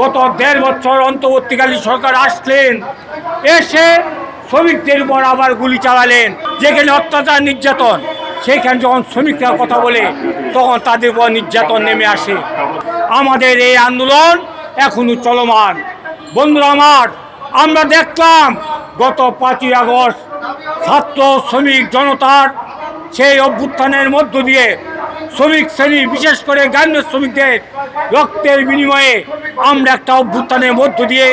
গত ১.৫ বছর অন্তর্বর্তীকালীন সরকার আসলেন, এসে শ্রমিকদের উপর আবার গুলি চালালেন। যেখানে অত্যাচার নির্যাতন, সেখানে যখন শ্রমিকরা কথা বলে তখন তাদের উপর নির্যাতন নেমে আসে। আমাদের এই আন্দোলন এখনো চলমান। বন্ধুরা আমার, আমরা দেখলাম গত ৫ই আগস্ট ছাত্র শ্রমিক জনতার সেই অভ্যুত্থানের মধ্য দিয়ে শ্রমিক শ্রেণী, বিশেষ করে গার্মেন্টস শ্রমিকদের রক্তের বিনিময়ে আমরা একটা অভ্যুত্থানের মধ্য দিয়ে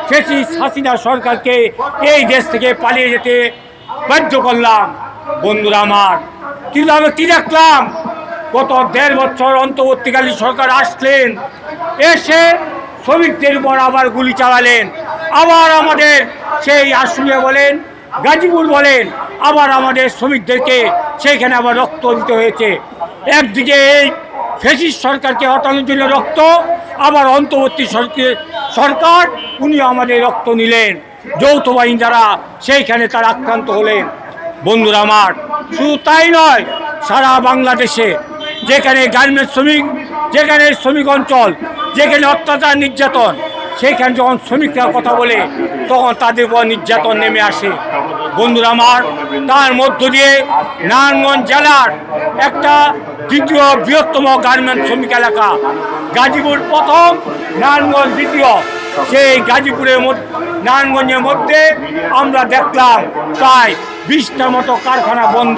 ফ্যাসিস্ট হাসিনা সরকারকে এই দেশ থেকে পালিয়ে যেতে বাধ্য করলাম। বন্ধুরা আমার, কিন্তু আমরা কী দেখলাম, গত ১.৫ বছর অন্তর্বর্তীকালীন সরকার আসলেন, এসে শ্রমিকদের উপর আবার গুলি চালালেন। আবার আমাদের সেই আশুলিয়া বলেন, গাজীপুর বলেন, আবার আমাদের শ্রমিকদেরকে সেইখানে আবার রক্ত দিতে হয়েছে। একদিকে এই ফ্যাসিস্ট সরকারকে হটানোর জন্য রক্ত, আবার অন্তর্বর্তী সরকার উনি আমাদের রক্ত নিলেন। যৌথ বাহিনী যারা সেইখানে তারা আক্রান্ত হলেন। বন্ধুরা আমার, শুধু তাই নয়, সারা বাংলাদেশে যেখানে গার্মেন্টস শ্রমিক, যেখানে শ্রমিক অঞ্চল, যেখানে অত্যাচার নির্যাতন, সেইখানে যখন শ্রমিকরা কথা বলে তখন তাদের উপর নির্যাতন নেমে আসে। বন্ধুরা আমার, তার মধ্য দিয়ে নারায়ণগঞ্জ জেলার একটা দ্বিতীয় বৃহত্তম গার্মেন্টস শ্রমিক এলাকা, গাজীপুর প্রথম, নারায়ণগঞ্জ দ্বিতীয়। সেই গাজীপুরের নারায়ণগঞ্জের মধ্যে আমরা দেখলাম প্রায় 20টার মতো কারখানা বন্ধ।